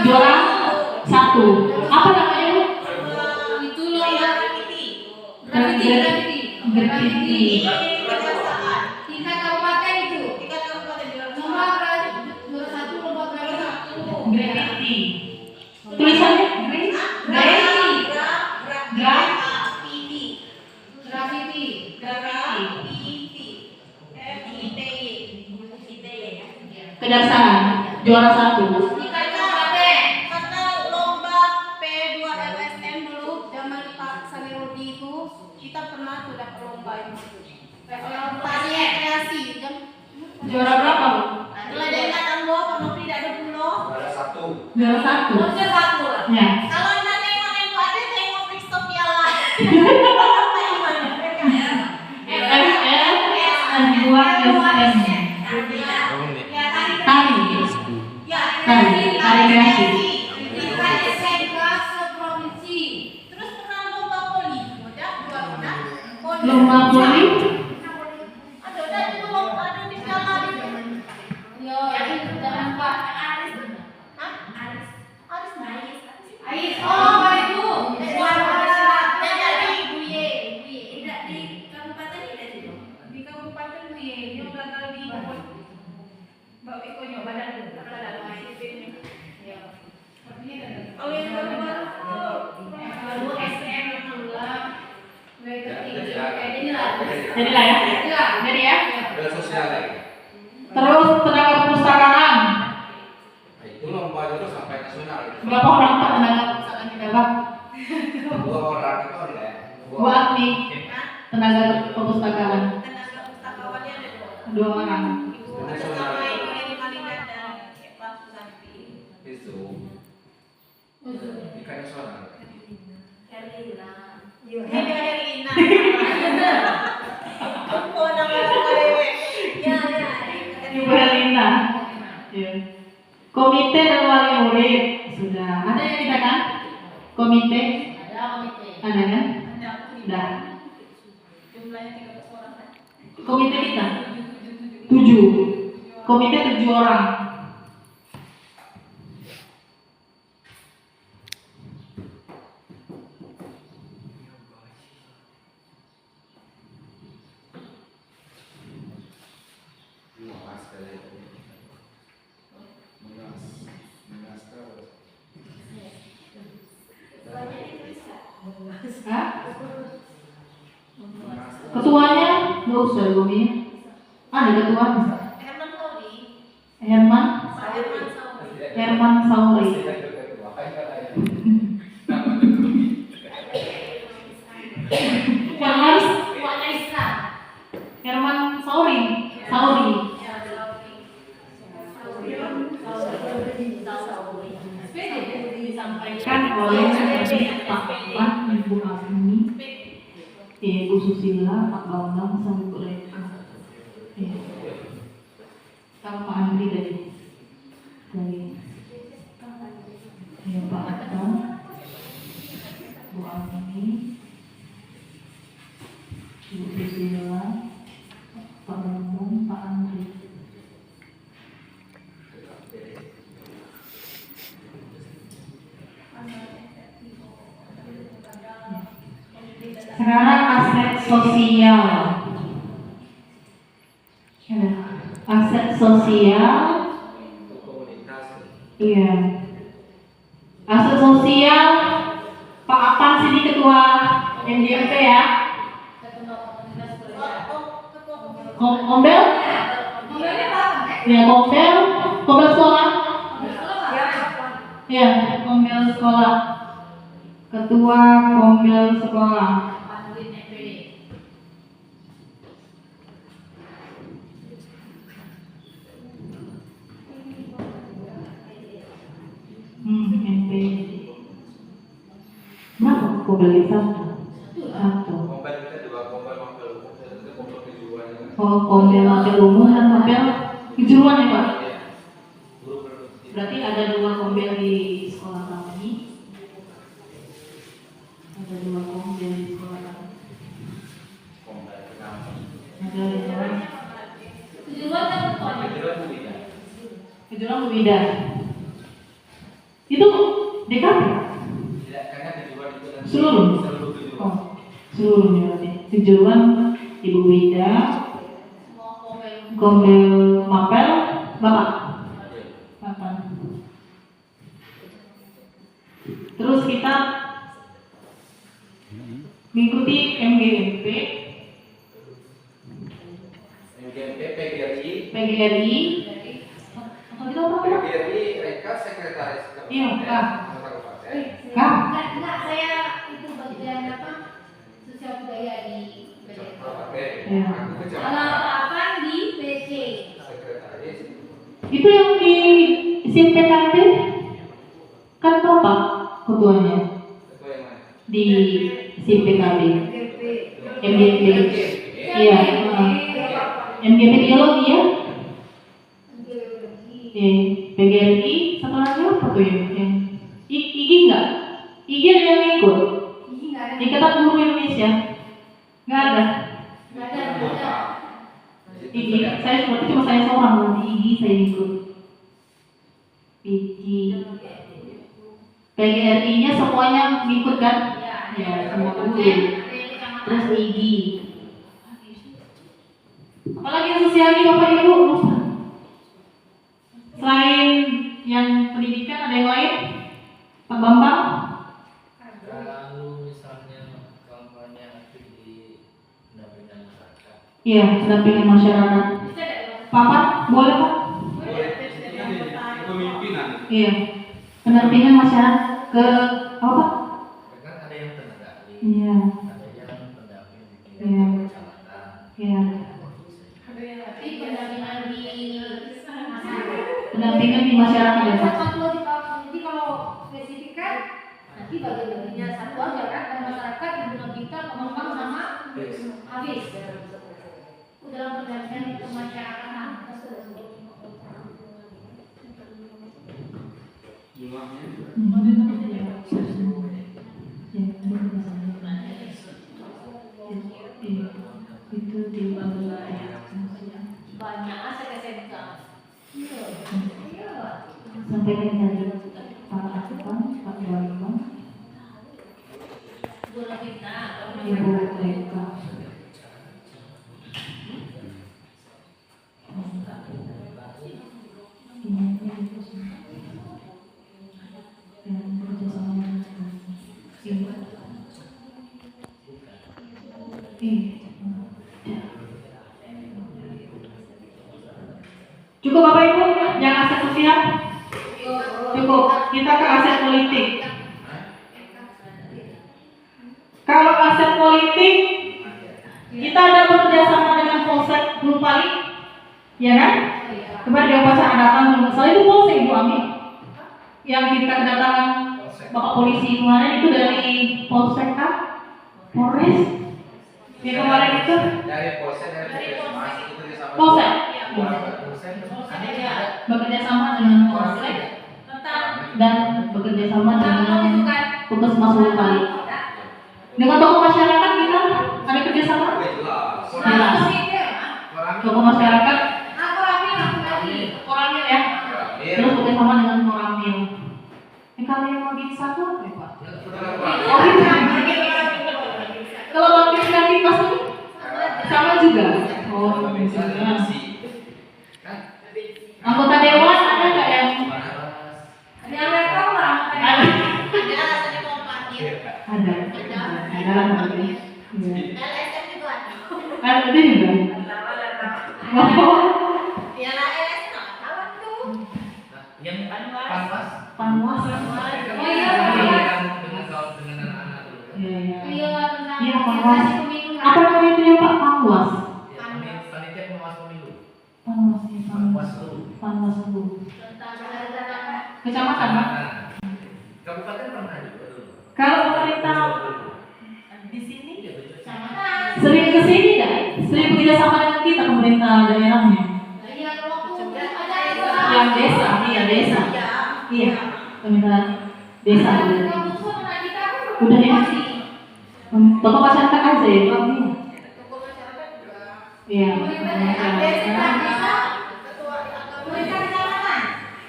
Juara 1. Apa namanya Bu? Itu lomba graffiti. Tingkat kabupaten itu. Lomba juara 1 lomba Graffiti. Tulisannya kedasaan juara 1. tingkat kabupaten. Karena lomba P2 LSM dulu zaman Pak Sanirudi itu kita pernah tuh dapat lomba itu. Lomba kreasi jam. Juara berapa Bu? Mulai dari angkatan bawah Pak Nopri ada 10. Juara 1. Juara 1. Harusnya 1 lah. Ya. Kalau anda nengok ada tengok periksa piala. FFS S2 SM. Tari. Tari kreasi. Terus pernah lomba voli, udah dua pernah. Lomba voli. Ada itu lomba ada di piala di. Yo, jangan Pak. Hah? Aris naik. Ais. Oh, itu. Yang jadi Buye. Tidak di kabupaten ini itu. Di kabupaten Buye, dia gagal di Mbak Iko nyoba dan ada main. Ya. Kalau yang baru-baru Lalu SM yang pulang, jadi lah. Jadi lah ya. Jadi ya. Ada sosial lagi. Terus tenaga perpustakaan. Nah, itu lomba itu sampai nasional. Berapa orang Pak tenaga perpustakaan kita Pak? 2 orang itu ada. Bu Agni. Tenaga perpustakaan. tenaga pustakawannya ada 2. 2 orang. Ibu sama Ibu Eni Malingga dan Pak Susanti. Itu ikan nasional. Herlina. Herlina. Apa nama dewe? Ya. Ibu Helena. Ya. Komite dan wali murid sudah. Ada yang kita kan? Komite Ada komite. ada kan? Ada Sudah. Jumlahnya 13 orang kan? Komite kita 7. Komite 7 orang. Hah? Ketuanya nggak usah Gomi. Ada ketuanya. Herman Sauri. Herman Pak Herman Sauri. Herman Sauri. Herman Tuanya Islam. Herman Sauri. Sauri. Ya, Sauri. Kan oleh Pak Pan, Ibu Agni, Ibu Susila, Pak Bambang, sama Ibu Reka. Sama Pak Andri dari Pak Atta, Bu Agni, Ibu Susila, Pak Bambang, Pak Andri. Sekarang aset sosial. Aset sosial. Iya. Aset sosial. Pak Apan sini ketua MDMP ya. Kombel? Ya kombel. Kombel sekolah. Ya kombel sekolah. Ketua kombel sekolah. MP. Berapa kombel di satu? Kompel kita 2 kompel kompel kejuruan. Oh, kombel wakil umum dan kombel kejuruan ya Pak? Berarti ada 2 kombel di sekolah kami. Ada 2 kombel di sekolah kami. Ada 2. Kejuruan Bu Bida. Itu DKP? Tidak, karena kejuruan itu nanti Seluruh? kejuruan. Oh, seluruhnya berarti. Kejuruan Ibu Wida, Kombel Mapel, Bapak. Bapak. Terus kita mengikuti MGMP, MGMP, PGRI. PGRI. Apa itu apa? PGRI, Reka, Sekretaris Iya, Kak. Kabupaten. Kak. Enggak, saya itu bagian apa? Sosial budaya di BDM. Kabupaten. Iya. Aku Kalau kecamatan. apa di PC. Sekretaris. Itu yang di SIM PKP? ketuanya di SIPKB MGP. Iya, MGP biologi ya. PGRI, satu lagi apa tuh ya? IG enggak? IG ada yang ikut? Ikatan Guru Indonesia? Enggak ada. IG, saya seperti cuma saya seorang di IG saya ikut. IG, PGRI-nya semuanya ikut kan? Ya, semua guru. Terus IG. Apalagi yang sosialnya Bapak Ibu lupa. Selain yang pendidikan ada yang lain? Pak Bambang? Kalau misalnya kampanye aktif di pendampingan masyarakat. Iya, pendampingan masyarakat. Pak, boleh Pak? Kepemimpinan. Iya, pendampingan masyarakat ke apa? Kan ada yang tenaga ahli, Iya, ada yang pendamping di Iya. kecamatan. iya. Tapi pendampingan di Pendampingan di masyarakat ya Pak? Jadi kalau spesifik kan nanti bagi-baginya satu aja kan, dan masyarakat di Gunung Bintang, Kemangkang sama habis. Dalam pendampingan kemasyarakatan. Itu di Banyak aset SMK. sampaikan dari Pak Akpan, Pak Waliman, Gunung Bintang. Ibu Reka. Cukup Bapak Ibu yang aset sosial? Cukup. Kita ke aset politik. Kalau aset politik, kita ada bekerjasama dengan Polsek Gunung Pali, ya kan? Kemarin di upacara datang, saya itu Polsek Ibu Ami, yang kita kedatangan Bapak Polisi kemarin itu dari Polsek kan? Polres? Yang kemarin itu? Dari Polsek, dari Puskesmas, itu sama. Polsek. Polsek, Bekerja sama dengan Polsek dan bekerja sama dengan Puskesmas Gunung Pali. Dengan tokoh masyarakat kita ada kerjasama? Jelas. Tokoh masyarakat, Koramil ya. Terus bekerjasama dengan Koramil. Kalau yang mau bikin satu apa ya Pak? Oh gitu. Kalau mau bikin lagi pas ini sama juga. Oh juga. Anggota dewan ada nggak yang? Ada mereka orang. Ada. Rasanya mau parkir. Ada. Ada. LSM juga ada. Ada juga. Oh. Ya lah LSM nggak kawan tuh. yang Panwas. Panwas. Oh iya. Dengan kawan dengan anak-anak dulu. Iya. Iya tentang Iya Panwas. organisasi pemilu. Apa namanya itu ya Pak? Panwas. Ya, panitia pengawas pemilu. Panwas ya Panwas Panwas. dulu. Panwas dulu. Tentang Kecamatan Pak. Kabupaten pernah juga dulu. Kalau pemerintah Di sini ya betul. sering kesini nggak? Sering bekerja sama dengan kita pemerintah daerahnya? Iya waktu ada Yang desa, iya desa. Iya, pemerintah desa. Udah ya? Tokoh masyarakat aja ya Pak? Iya.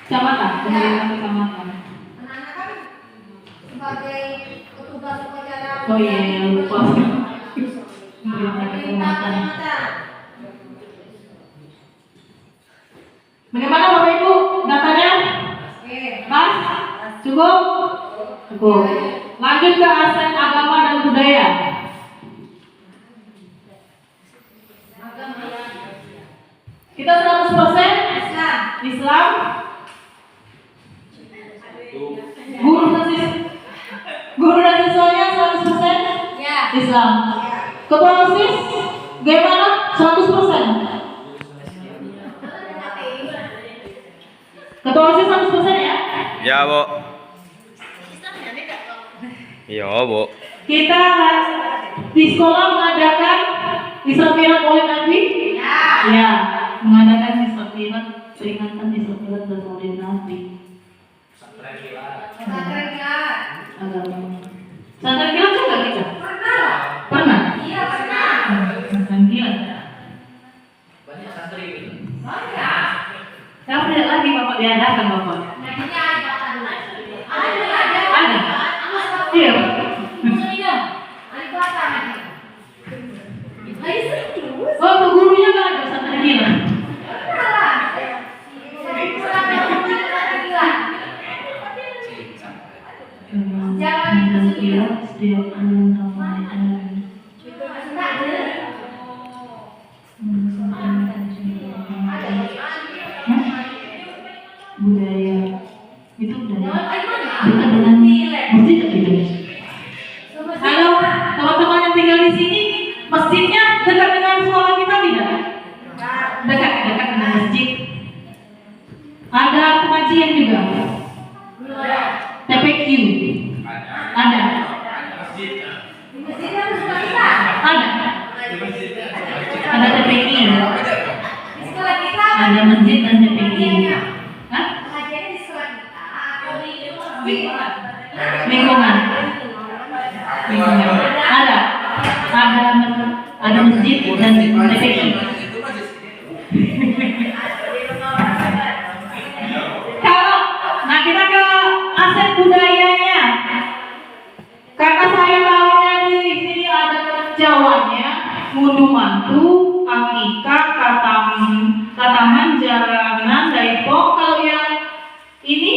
Kecamatan, pemerintah kecamatan. sebagai petugas upacara. Oh iya, iya lupa. Pemerintah kecamatan. Bagaimana Bapak Ibu datanya? Mas, cukup? Cukup. Lanjut ke aset agama dan budaya. Kita 100% Islam. Guru dan siswanya 100% Ya. Islam. Ketua OSIS gimana? 100%. Ketua OSIS 100% ya? Ya, Bu. Islam ya beda. Iya, Bu. Kita di sekolah mengadakan Isra-Mi'raj Maulid Nabi. Ya, mengadakan Isra-Mi'raj peringatan Isra-Mi'raj dan Maulid Nabi. Agama. Pesantren kilat juga kita? Pernah. Iya, pernah. Pesantren kilat. Banyak santri gitu. Siapa lihat lagi Bapak diadakan Bapak? Nantinya ada Ada. Iya. Oh, ke gurunya nggak ada pesantren kilat. Pesantren kilat setiap bulan Ramadan. Budaya itu budaya dekat dengan masjid gitu. Halo teman-teman yang tinggal di sini, masjidnya dekat dengan sekolah kita tidak? Dekat dengan masjid. Ada pengajian juga. TPQ ada. Ada TPQ. Ada masjid dan TPQ. Hah? Lingkungan. Ada masjid dan TPQ. Nah kita ke aset budayanya. Karena saya tahunya di sini ada Jawanya, ngunduh mantu, akikah, kataman, jaranan, daipong. Kalau yang ini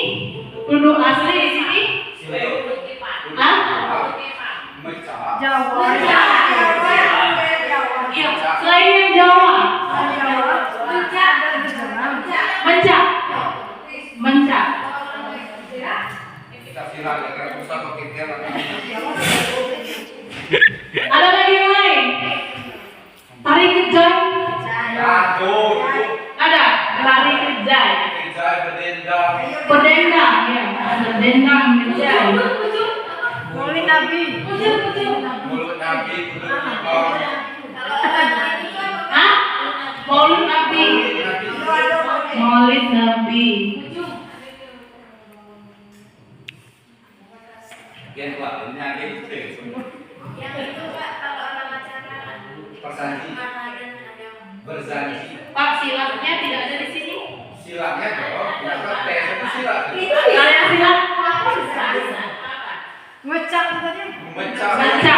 penduduk asli di sini, Hah? Jawa. Iya, selain yang Jawa, mencak. Ada lagi yang lain? Tari kejai. Ada tari kejai. Berdendang, ya. Ada dendang kejai. Maulid Nabi. Hah? Maulid Nabi. Maulid Nabi. Yang lainnya gitu. Yang itu Pak, kalau orang acara Persanji. Berjanji. Pak, silatnya tidak ada di sini. Silangnya dong, kenapa tes itu silang? Kalian silat? Mecak tadi. Baca.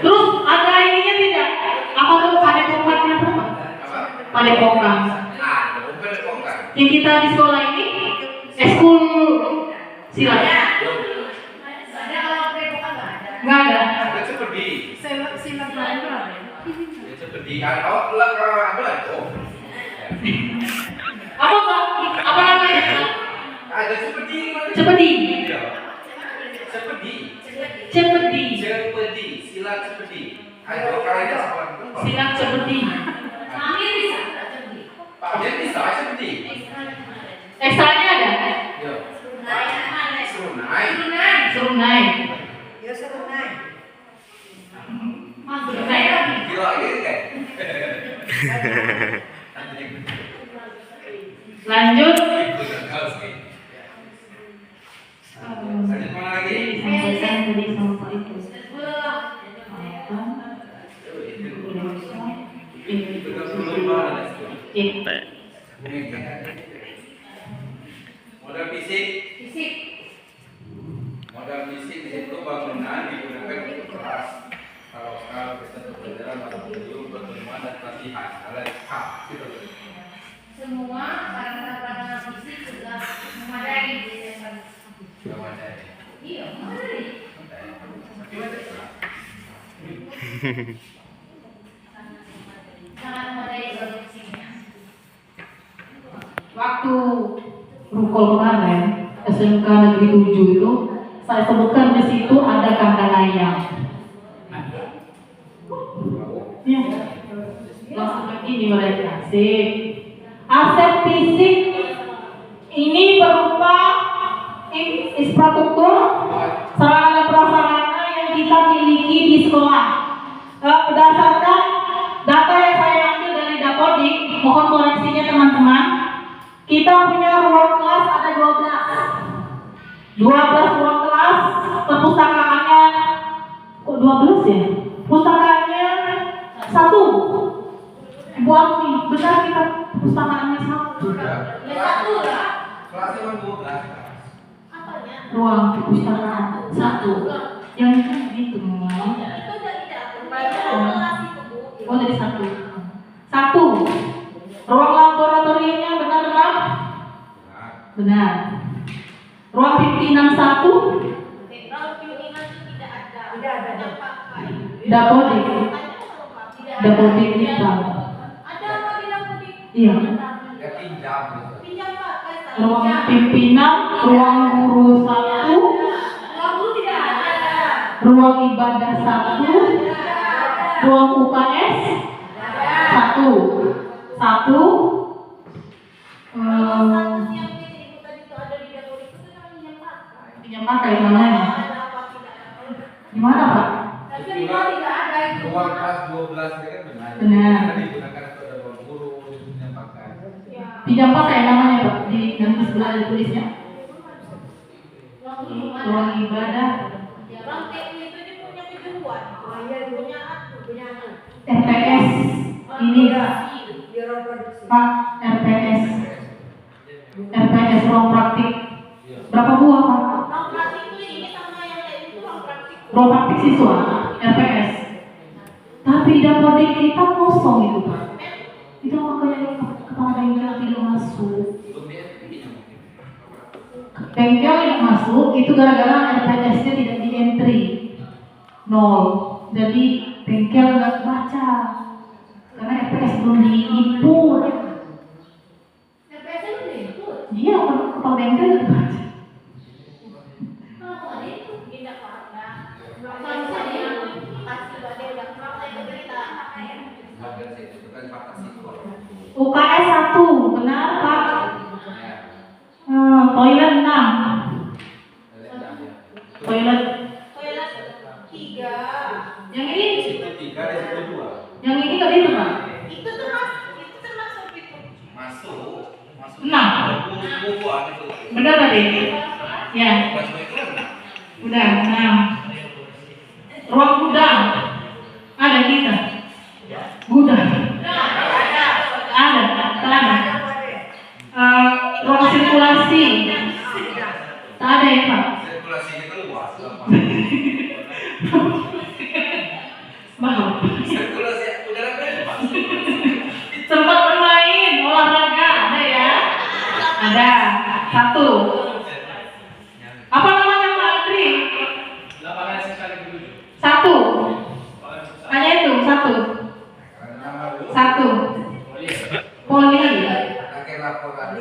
Terus ada ininya tidak? Apa tuh padepokangnya apa? Padepokang. Yang kita di sekolah ini, eskul silat. Ada kalau padepokan nggak ada. Nggak ada. Ada seperti. Silat lain tuh ada. Seperti kalau apa itu? Apa namanya? Ada seperti. Cepedi. Seperti. Silat seperti. Ayo kalian sekolah. Silat cepedi. Kami bisa. Pak Jen bisa seperti. Ekstranya ada? Yo. Serunai. Gila gitu kan? Lanjut. Lanjut mana lagi? Disampaikan tadi sama Pak Ibu. Modal fisik. Modal fisik di situ bangunan digunakan untuk kelas. Kalau kita pelajaran atau belum pertemuan dan pelatihan. Alat hak gitu. Semua sarana fisik sudah memadai di desa. Iya, memadai. Sangat memadai fisiknya. Waktu rukol kemarin SMK Negeri 7 itu saya sebutkan di situ ada kandang ayam. Ya, langsung lagi ini mereka asik. Aset fisik ini berupa infrastruktur, sarana dan prasarana di sekolah. Berdasarkan data yang saya ambil dari Dapodik, mohon koreksinya teman-teman, kita punya ruang kelas ada 12 ruang kelas, perpustakaannya kok 12 ya? Pustakaannya 1. Ibu Alfi, benar kita pustakaannya 1. Ya satu lah. Kelasnya cuma 12. Apanya? Ruang perpustakaan 1. Yang itu gitu memang. Itu udah tidak kelas itu Bu. Oh dari 1. Ruang laboratoriumnya benar Pak? Benar. Ruang pimpinan 1. Kalau pimpinan itu tidak ada. Tidak pakai. Dapodik. Dapodik kita. Ada apa di Dapodik? Iya. Ya pinjam. Pinjam pakai. Ruang pimpinan, ruang guru 1, Ruang guru tidak ada. ruang ibadah 1, ruang UKS 1. Yang itu tadi itu ada di Dapodik itu kan pinjam pakai. Pinjam pakai namanya. Ada apa tidak ada. Gimana Pak? Tapi di bawah tidak ada itu. Ruang kelas 12 itu kan benar. Benar. Karena digunakan untuk ada ruang guru, pinjam pakai. Ya. Pinjam pakai namanya Pak. Di nanti sebelah ada tulisnya. Ruang guru mana? Ruang ibadah. Ya, ruang teknik itu dia punya kejuruan. Punya aku, punya aku. RPS ini Pak, RPS ruang praktik. Berapa buah Pak? Ruang praktik itu ini sama yang lain itu ruang praktik. Ruang praktik siswa, RPS. Tapi Dapodik kita kosong itu Pak. Itu makanya kepala bengkel tidak masuk. Bengkel tidak masuk itu gara-gara RPS-nya tidak di entry 0. Jadi bengkel nggak baca karena RPS belum diinput. RPS itu diinput. Iya, kepala bengkel nggak baca. Kalau ada itu tidak ada. Kalau misalnya kasih badai udah kurang lagi berita. Bagian situ itu kan fakta siswa. UKS 1, benar Pak? Ya. Toilet 6. Toilet. Toilet 3. Yang ini? Situ 3, di situ 2. Yang ini nggak itu Pak? Itu termasuk itu. Masuk. 6. Buku ada itu. Benar tadi? Ya. Masuk itu kan. Udah, 6. Ruang gudang. Ada kita. Gudang. Ada. Ruang sirkulasi. Tak ada ya Pak? Sirkulasinya keluar. Mahal. Sirkulasi udara bebas. Sempat bermain olahraga ada ya? Ada. 1. Apa namanya Pak Andri? Lapangan sekali dulu. 1. Hanya itu 1. 1. Poli. Akhir laporan.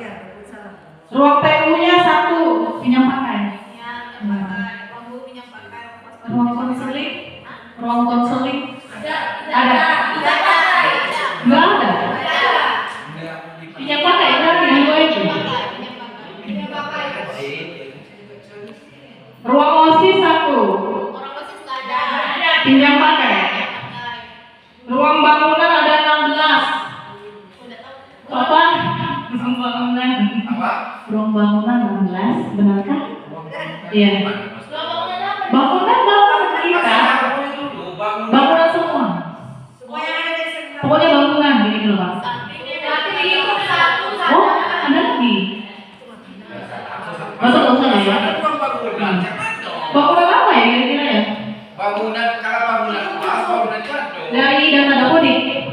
Ruang PU-nya 1. Pinjam pakai. Ya, yang pakai. Ruang guru yang pakai. Ruang konseling. Ruang konseling. Ada. Ada. Enggak ada. Pinjam pakai berarti yang gue itu. Yang pakai. Ruang OSIS 1. Orang masih nggak ada. Pinjam pakai. Ruang bangunan ada 16. Udah tahu. Apa? Ruang bangunan. Apa? Ruang bangunan 16, benarkah? Iya. Bangunan apa? Bangunan kita. Bangunan semua. Semua yang ada di sini. Pokoknya bangunan gini loh Pak. Tapi itu satu Oh, ada lagi. Masa nggak usah ya? Bangunan apa ya kira-kira ya? Bangunan, kalau bangunan kelas, bangunan jatuh. Dari data Dapodik.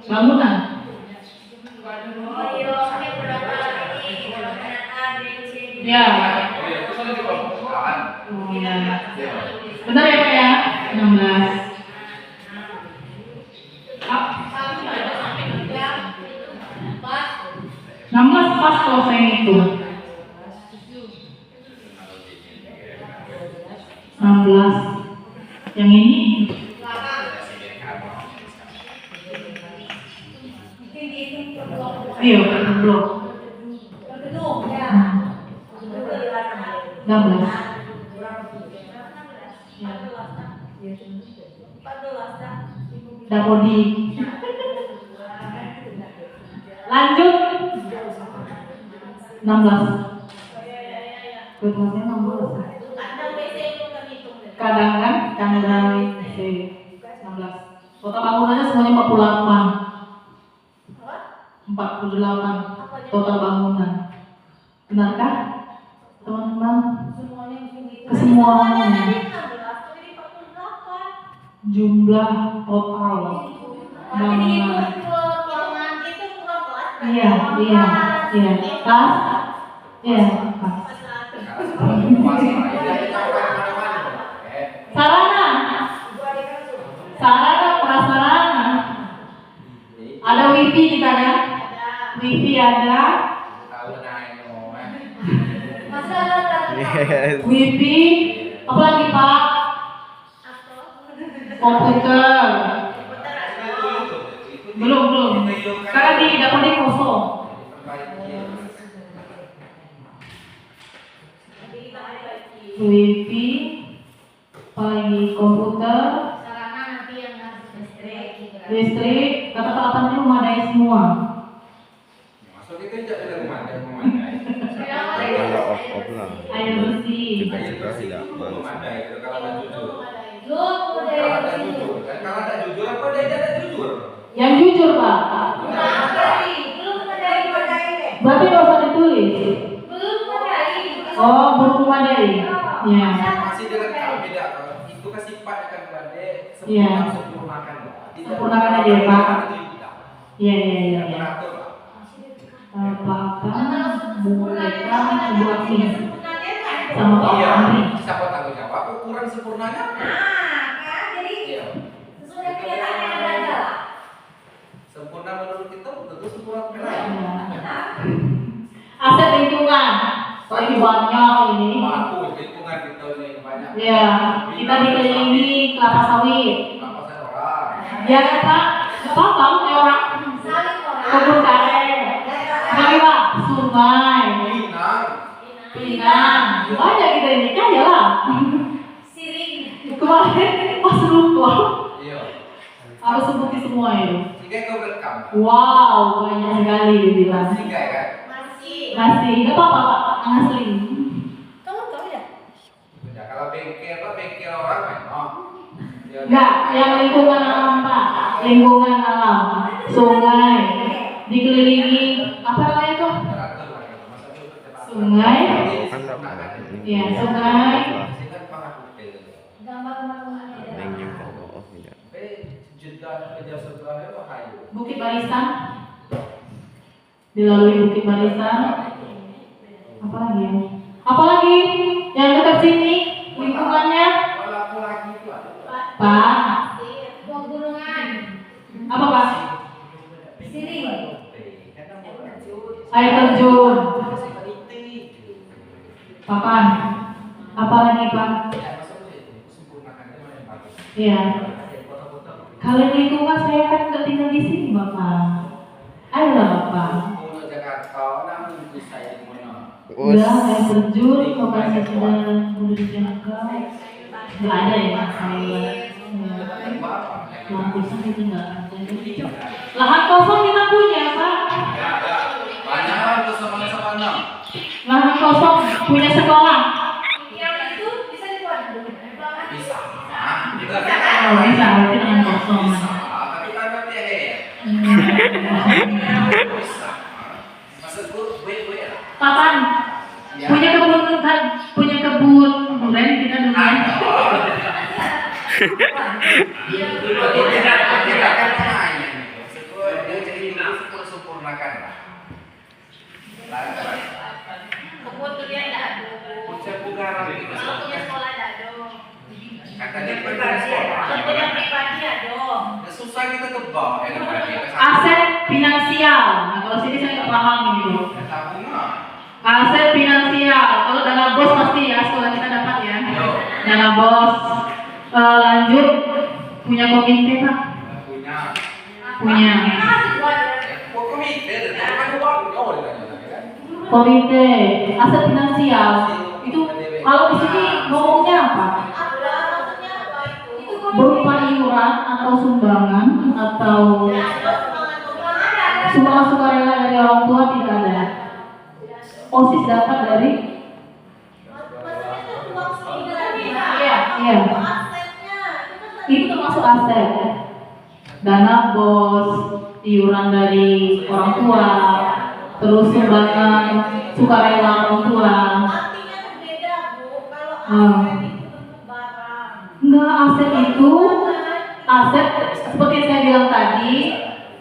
Bangunan. Ya. Oh iya, itu kan di perpustakaan. Oh ya. Benar ya Pak ya? 16. Ah, 16 pas kalau saya hitung. 16. Yang ini iya, per blok. 16. 14 dah. Dapodi. Lanjut. 16. Ketuanya 16. Kandang WC itu kan hitung deh. Kadang kan kandang WC 16. Total bangunannya semuanya 48. 48 total bangunan. Benarkah? Teman-teman, Semuanya gitu. kesemuanya Jadi 16 jadi 48. jumlah total Berarti itu bangunan. ruangan itu ruang kelas. Iya, iya, iya. Pas, iya, pas. Sarana, sarana prasarana. Ada wifi kita kan? Wifi ada, wifi, apa lagi Pak? Komputer. Belum. Karena di dapur ini kosong. Wifi, apalagi komputer, Sarana nanti yang harus listrik, kata peralatan itu memadai semua. Masuk itu tidak ada memadai. Kalau off lah. Air bersih. Kita tidak mau. Memadai itu kalau ada jujur. Lu Kalau ada jujur, kan kalau ada jujur apa dia tidak jujur? Yang jujur Pak. belum memadai. Berarti nggak usah ditulis. Belum memadai. Oh, belum memadai. Ya. Masih direkam beda. Kalau itu kan sifat kan pada Iya. sempurnakan. Sempurnakan aja, Pak. Iya. Beratur. Apa Bu Eka, Bu Aksi, sama Pak Iya. Amri. Siapa tanggung jawab? Ukuran sempurnanya? Iya. Sudah kelihatannya ada jalan. Sempurna menurut kita tentu sempurna merah. Ya. Aset lingkungan. Oh, ini banyak ini. Bagus lingkungan kita ini banyak. Ya, kita dikelilingi kelapa sawit. Apa saya orang? Ya kan Pak? Gak apa-apa, kayak orang Saling orang. kebun karet. Tapi Pak, sungai, Pinang. pinang, banyak kita ini kaya lah. Siring. Kemarin pas rumput Iya. harus sebutin semua itu. Sehingga kau rekam. Wow, banyak sekali dibilang. Sehingga kan? Masih. Masih, gak apa-apa Pak, asli. Kamu tahu ya? Ya kalau bengkel orang kan. Oh. Ya, Enggak, yang lingkungan alam Pak, lingkungan alam, sungai, dikelilingi apa namanya tuh? beratur lah gitu. Masa itu cepat. Sungai, Kan tak ada. ya sungai, Sehingga pangkat hotel. Gambar rumahnya. Neng juga off tidak. Jeda kerja sebelahnya apa kayu? Bukit Barisan, dilalui Bukit Barisan, apa lagi ya? Apa lagi yang dekat sini lingkungannya? Kalau lagi itu ada. Pak, Pegunungan. apa Pak? Siring. Air terjun, papan, apa lagi Pak? Iya. Kalau lingkungan saya kan nggak tinggal di sini Bapak. Ayolah Bapak. Untuk Jakarta, namun bisa yang mana? Udah, air terjun, lokasi sudah dijangkau. Nggak ada ya saya. Lampu itu nggak ada. Lahan kosong kita punya Pak. Banyak untuk sama-sama enam. Lahan kosong punya sekolah. Yang itu bisa dibuat. Bisa. Oh, bisa berarti lahan kosong. Bisa. Tapi kan nanti ada ya. Bisa. Maksudku, gue lah. Kapan? Ya. Punya kebun durian kita durian. Kita kan namanya. Maksudku, dia jadi dulu sempurnakan lah. Kebun durian enggak ada. Puncak Bugaran itu. Kalau punya sekolah enggak ada. Kata dia pribadi sekolah. Kalau punya pribadi ada. Ya, susah kita tebak. Ya, pribadi. Aset finansial. Nah, kalau sini saya nggak paham ini. Ya, tabungan. Aset finansial. Kalau dana bos pasti ya sekolah kita dapat ya. Yo. Dana bos. Lanjut punya komite Pak. Punya. Punya Kok komite? Kan uang. Oh, ditanya kan. komite aset finansial itu kalau di sini ngomongnya apa? Ada maksudnya apa itu? Itu Berupa iuran atau sumbangan atau sumbangan sukarela dari orang tua tidak ada. OSIS dapat dari iya. Itu termasuk aset. Dana bos, iuran dari orang tua, terus sumbangan sukarela orang tua. Artinya berbeda, Bu. Kalau aset itu bentuk barang. Enggak, aset seperti yang saya bilang tadi,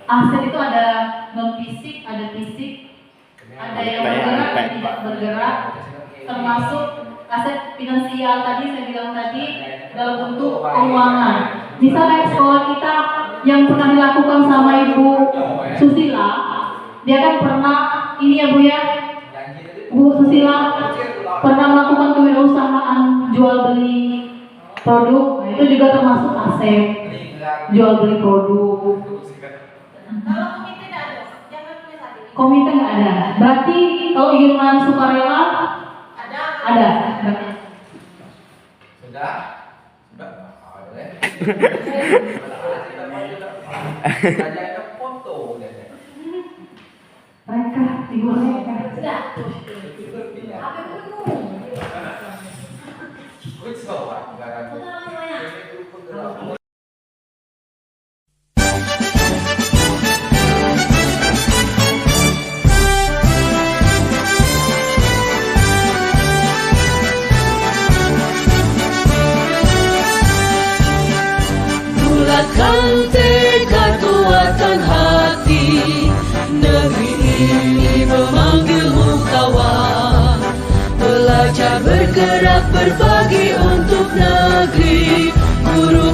aset itu ada non fisik, ada fisik, ada yang bergerak, ada yang tidak bergerak, termasuk aset finansial tadi saya bilang tadi dalam bentuk keuangan. Misalnya sekolah kita yang pernah dilakukan sama Ibu Susila, dia kan pernah ini ya Bu ya, Bu Susila pernah melakukan kewirausahaan jual beli produk, nah, itu juga termasuk aset jual beli produk. Kalau komite tidak ada, jangan tulis lagi. Komite nggak ada. Berarti kalau iuran sukarela ada. Sudah? Ada foto Mereka, ibu mereka. Apa itu? Bulatkan tekad kuatkan hati, negeri ini memanggilmu kawan. Belajar bergerak berbagi untuk negeri, guru